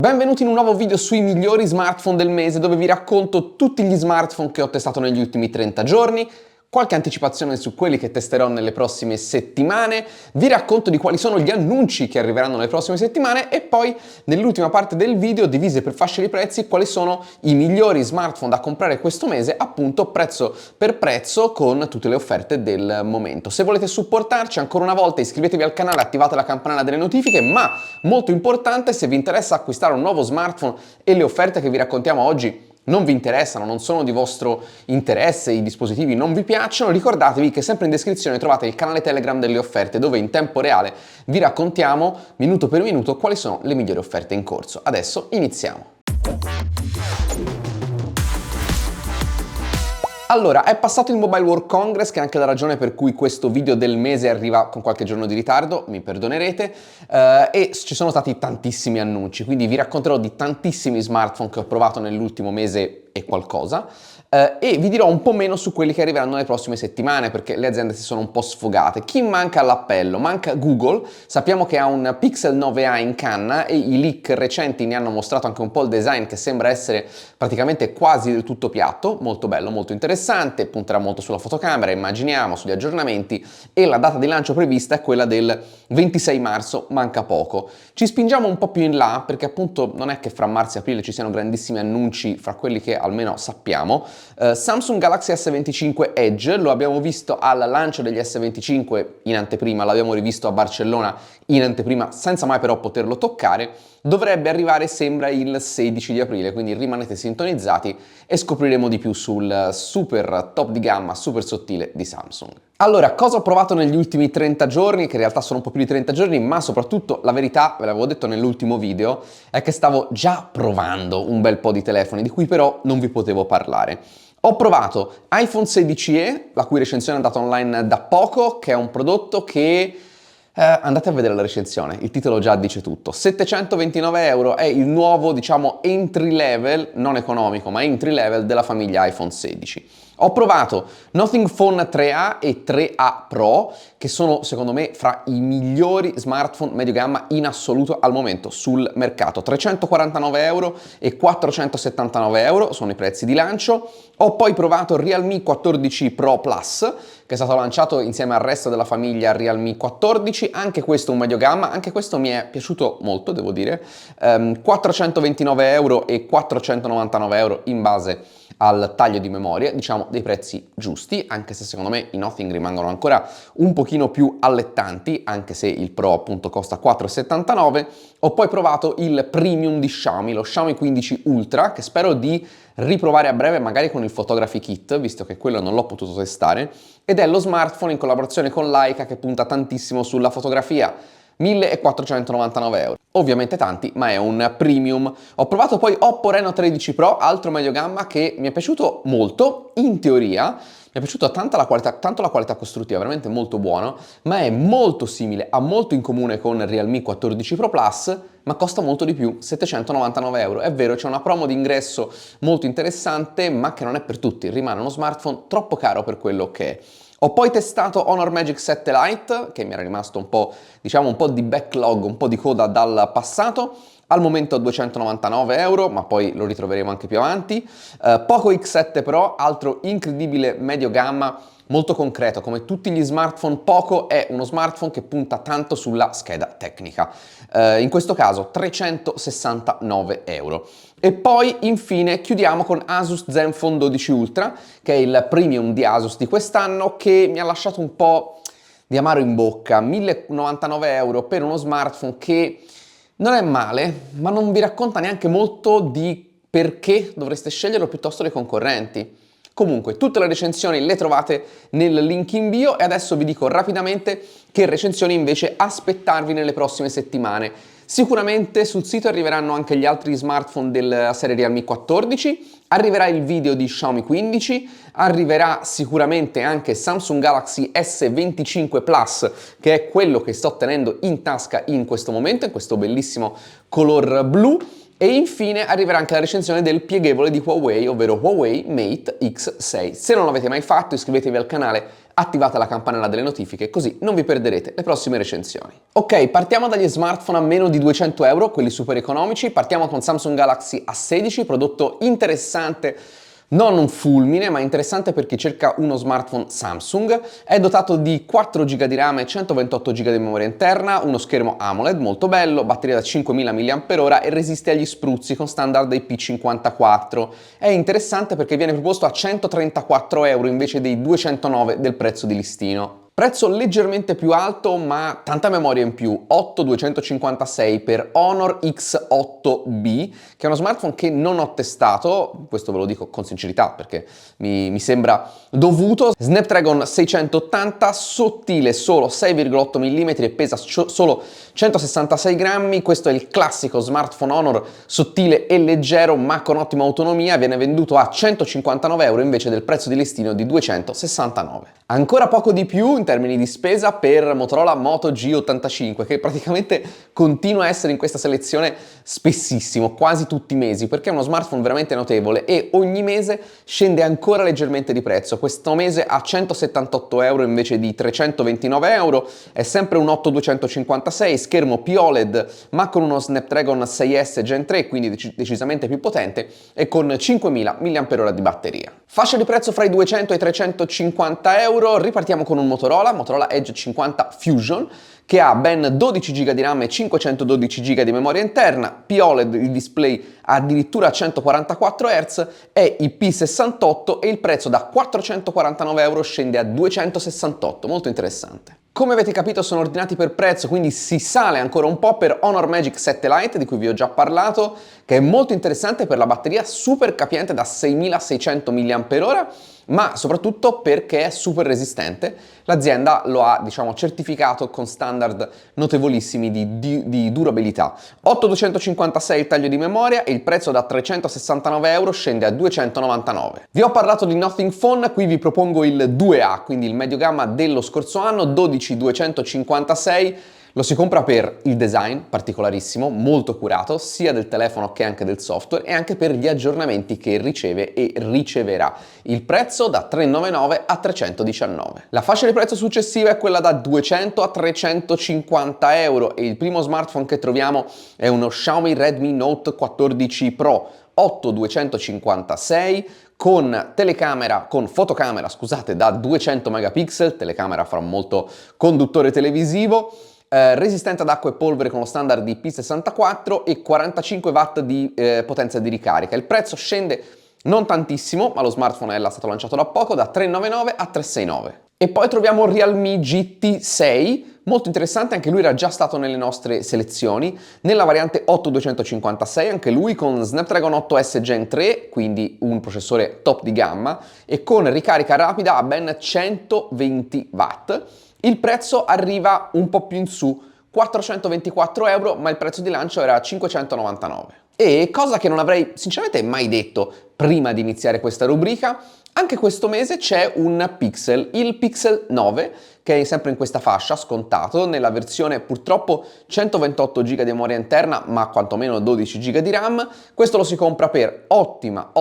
Benvenuti in un nuovo video sui migliori smartphone del mese dove vi racconto tutti gli smartphone che ho testato negli ultimi 30 giorni, qualche anticipazione su quelli che testerò nelle prossime settimane, vi racconto di quali sono gli annunci che arriveranno nelle prossime settimane e poi nell'ultima parte del video, divise per fasce di prezzi, quali sono i migliori smartphone da comprare questo mese, appunto prezzo per prezzo con tutte le offerte del momento. Se volete supportarci ancora una volta iscrivetevi al canale, attivate la campanella delle notifiche, ma molto importante, se vi interessa acquistare un nuovo smartphone e le offerte che vi raccontiamo oggi non vi interessano, non sono di vostro interesse, i dispositivi non vi piacciono, ricordatevi che sempre in descrizione trovate il canale Telegram delle offerte dove in tempo reale vi raccontiamo minuto per minuto quali sono le migliori offerte in corso. Adesso iniziamo. Allora, è passato il Mobile World Congress, che è anche la ragione per cui questo video del mese arriva con qualche giorno di ritardo, mi perdonerete, e ci sono stati tantissimi annunci, quindi vi racconterò di tantissimi smartphone che ho provato nell'ultimo mese e qualcosa, e vi dirò un po' meno su quelli che arriveranno nelle prossime settimane, perché le aziende si sono un po' sfogate. Chi manca all'appello? Manca Google, sappiamo che ha un Pixel 9a in canna e i leak recenti ne hanno mostrato anche un po' il design che sembra essere praticamente quasi del tutto piatto, molto bello, molto interessante, punterà molto sulla fotocamera, immaginiamo, sugli aggiornamenti, e la data di lancio prevista è quella del 26 marzo, manca poco. Ci spingiamo un po' più in là perché appunto non è che fra marzo e aprile ci siano grandissimi annunci fra quelli che almeno sappiamo. Samsung Galaxy S25 Edge lo abbiamo visto al lancio degli S25 in anteprima, l'abbiamo rivisto a Barcellona in anteprima senza mai però poterlo toccare. Dovrebbe arrivare, sembra, il 16 di aprile, quindi rimanete sintonizzati e scopriremo di più sul super top di gamma, super sottile di Samsung. Allora, cosa ho provato negli ultimi 30 giorni, che in realtà sono un po' più di 30 giorni, ma soprattutto la verità, ve l'avevo detto nell'ultimo video, è che stavo già provando un bel po' di telefoni, di cui però non vi potevo parlare. Ho provato iPhone 16e, la cui recensione è andata online da poco, che è un prodotto che... andate a vedere la recensione, il titolo già dice tutto. 729 euro è il nuovo, diciamo, entry level, non economico, ma entry level della famiglia iPhone 16. Ho provato Nothing Phone 3A e 3A Pro, che sono secondo me fra i migliori smartphone medio gamma in assoluto al momento sul mercato. 349 euro e 479 euro sono i prezzi di lancio. Ho poi provato Realme 14 Pro Plus, che è stato lanciato insieme al resto della famiglia Realme 14, anche questo un medio gamma, anche questo mi è piaciuto molto, devo dire, 429 euro e 499 euro in base al taglio di memoria, diciamo dei prezzi giusti, anche se secondo me i Nothing rimangono ancora un pochino più allettanti, anche se il Pro appunto costa 4,79. Ho poi provato il Premium di Xiaomi, lo Xiaomi 15 Ultra, che spero di riprovare a breve magari con il Photography Kit, visto che quello non l'ho potuto testare, ed è lo smartphone in collaborazione con Leica che punta tantissimo sulla fotografia. 1499 euro. Ovviamente tanti, ma è un premium. Ho provato poi Oppo Reno 13 Pro, altro medio gamma che mi è piaciuto molto, in teoria. Mi è piaciuta tanto la qualità costruttiva, veramente molto buono, ma è molto simile, ha molto in comune con Realme 14 Pro Plus, ma costa molto di più, 799 euro. È vero, c'è una promo d'ingresso molto interessante, ma che non è per tutti, rimane uno smartphone troppo caro per quello che è. Ho poi testato Honor Magic 7 Lite, che mi era rimasto un po', diciamo, un po' di backlog, un po' di coda dal passato, al momento a 299 euro, ma poi lo ritroveremo anche più avanti. Poco X7 Pro, altro incredibile medio gamma, molto concreto, come tutti gli smartphone. Poco è uno smartphone che punta tanto sulla scheda tecnica, in questo caso 369 euro. E poi infine chiudiamo con Asus Zenfone 12 Ultra, che è il premium di Asus di quest'anno, che mi ha lasciato un po' di amaro in bocca. 1099 euro per uno smartphone che non è male, ma non vi racconta neanche molto di perché dovreste sceglierlo piuttosto dei concorrenti. Comunque, tutte le recensioni le trovate nel link in bio e adesso vi dico rapidamente che recensioni invece aspettarvi nelle prossime settimane. Sicuramente sul sito arriveranno anche gli altri smartphone della serie Realme 14, arriverà il video di Xiaomi 15, arriverà sicuramente anche Samsung Galaxy S25 Plus, che è quello che sto tenendo in tasca in questo momento, in questo bellissimo color blu. E infine arriverà anche la recensione del pieghevole di Huawei, ovvero Huawei Mate X6. Se non l'avete mai fatto, iscrivetevi al canale, attivate la campanella delle notifiche, così non vi perderete le prossime recensioni. Ok, partiamo dagli smartphone a meno di 200 euro, quelli super economici. Partiamo con Samsung Galaxy A16, prodotto interessante. Non un fulmine, ma interessante per chi cerca uno smartphone Samsung. È dotato di 4 GB di RAM e 128 GB di memoria interna, uno schermo AMOLED molto bello, batteria da 5000 mAh e resiste agli spruzzi con standard IP54. È interessante perché viene proposto a 134 euro invece dei 209 del prezzo di listino. Prezzo leggermente più alto ma tanta memoria in più, 8256 per Honor X8B, che è uno smartphone che non ho testato, questo ve lo dico con sincerità perché mi sembra dovuto. Snapdragon 680, sottile, solo 6,8 mm e pesa solo 166 grammi, questo è il classico smartphone Honor sottile e leggero ma con ottima autonomia, viene venduto a 159 euro invece del prezzo di listino di 269. Ancora poco di più in termini di spesa per Motorola Moto G85, che praticamente continua a essere in questa selezione spessissimo, quasi tutti i mesi, perché è uno smartphone veramente notevole e ogni mese scende ancora leggermente di prezzo. Questo mese a 178 euro invece di 329 euro, è sempre un 8256, schermo POLED ma con uno Snapdragon 6S Gen 3, quindi decisamente più potente e con 5000 mAh di batteria. Fascia di prezzo fra i 200 e i 350 euro. Ripartiamo con un Motorola Edge 50 Fusion, che ha ben 12 GB di RAM e 512 GB di memoria interna, POLED, il display addirittura a 144 Hz, è IP68 e il prezzo da 449 euro scende a 268, molto interessante. Come avete capito sono ordinati per prezzo, quindi si sale ancora un po' per Honor Magic 7 Lite, di cui vi ho già parlato, che è molto interessante per la batteria super capiente da 6600 mAh, ma soprattutto perché è super resistente. L'azienda lo ha, certificato con standard notevolissimi di durabilità. 8256 il taglio di memoria e il prezzo da 369 euro scende a 299. Vi ho parlato di Nothing Phone, qui vi propongo il 2A, quindi il medio gamma dello scorso anno, 12256. Lo si compra per il design particolarissimo, molto curato, sia del telefono che anche del software e anche per gli aggiornamenti che riceve e riceverà. Il prezzo da 399 a 319. La fascia di prezzo successiva è quella da 200 a 350 euro e il primo smartphone che troviamo è uno Xiaomi Redmi Note 14 Pro 8256 con fotocamera, scusate, da 200 megapixel, telecamera fra molto conduttore televisivo, resistente ad acqua e polvere con lo standard di IP64 e 45 watt di potenza di ricarica. Il prezzo scende non tantissimo, ma lo smartphone è stato lanciato da poco, da 399 a 369. E poi troviamo il Realme GT6, molto interessante, anche lui era già stato nelle nostre selezioni, nella variante 8256, anche lui con Snapdragon 8S Gen 3, quindi un processore top di gamma, e con ricarica rapida a ben 120 watt. Il prezzo arriva un po' più in su, 424 euro, ma il prezzo di lancio era 599. E cosa che non avrei sinceramente mai detto prima di iniziare questa rubrica, anche questo mese c'è un Pixel, il Pixel 9, che è sempre in questa fascia, scontato, nella versione purtroppo 128 GB di memoria interna, ma quantomeno 12 GB di RAM. Questo lo si compra per ottima,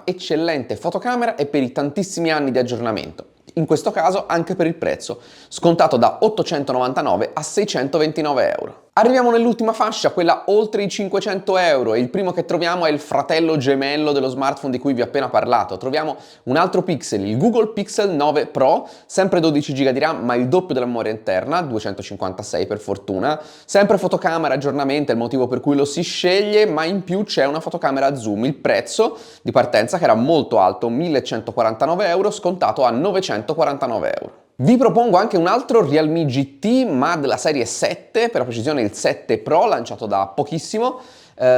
eccellente fotocamera e per i tantissimi anni di aggiornamento. In questo caso anche per il prezzo, scontato da 899 a 629 euro. Arriviamo nell'ultima fascia, quella oltre i 500 euro, e il primo che troviamo è il fratello gemello dello smartphone di cui vi ho appena parlato. Troviamo un altro Pixel, il Google Pixel 9 Pro, sempre 12 GB di RAM, ma il doppio della memoria interna, 256 per fortuna, sempre fotocamera, aggiornamento, è il motivo per cui lo si sceglie, ma in più c'è una fotocamera zoom. Il prezzo di partenza, che era molto alto, 1149 euro, scontato a 949 euro. Vi propongo anche un altro Realme GT, ma della serie 7, per la precisione il 7 Pro, lanciato da pochissimo.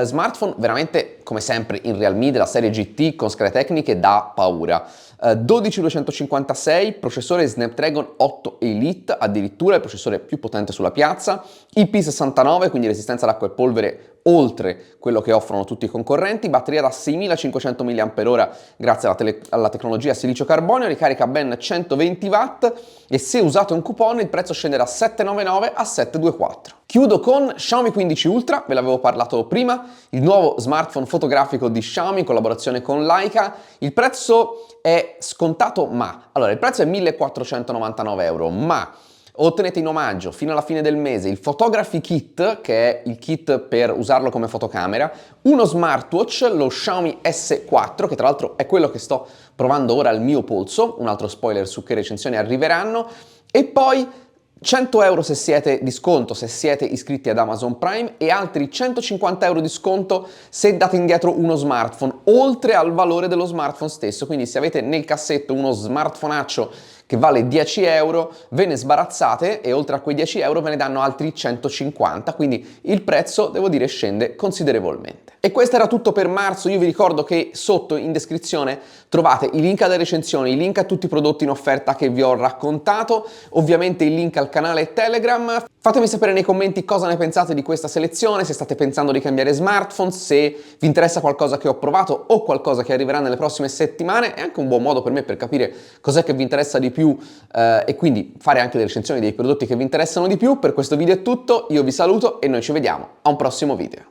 Smartphone veramente, come sempre, in Realme della serie GT con schede tecniche da paura. 12256, processore Snapdragon 8 Elite, addirittura il processore più potente sulla piazza, IP69, quindi resistenza ad acqua e polvere oltre quello che offrono tutti i concorrenti, batteria da 6500 mAh grazie alla tecnologia silicio carbonio, ricarica ben 120 watt e se usate un coupon il prezzo scende da 799 a 724. Chiudo con Xiaomi 15 Ultra, ve l'avevo parlato prima, il nuovo smartphone fotografico di Xiaomi in collaborazione con Leica. Il prezzo è scontato, allora il prezzo è 1499 euro, ma ottenete in omaggio fino alla fine del mese il Photography Kit, che è il kit per usarlo come fotocamera, uno smartwatch, lo Xiaomi S4, che tra l'altro è quello che sto provando ora al mio polso, un altro spoiler su che recensioni arriveranno, e poi 100 euro se siete di sconto se siete iscritti ad Amazon Prime e altri 150 euro di sconto se date indietro uno smartphone, oltre al valore dello smartphone stesso. Quindi se avete nel cassetto uno smartphoneaccio che vale 10 euro, ve ne sbarazzate e oltre a quei 10 euro ve ne danno altri 150, quindi il prezzo, devo dire, scende considerevolmente. E questo era tutto per marzo. Io vi ricordo che sotto in descrizione trovate i link alle recensioni, i link a tutti i prodotti in offerta che vi ho raccontato, ovviamente il link al canale Telegram. Fatemi sapere nei commenti cosa ne pensate di questa selezione, se state pensando di cambiare smartphone, se vi interessa qualcosa che ho provato o qualcosa che arriverà nelle prossime settimane. È anche un buon modo per me per capire cos'è che vi interessa di più e quindi fare anche le recensioni dei prodotti che vi interessano di più. Per questo video è tutto, io vi saluto e noi ci vediamo a un prossimo video.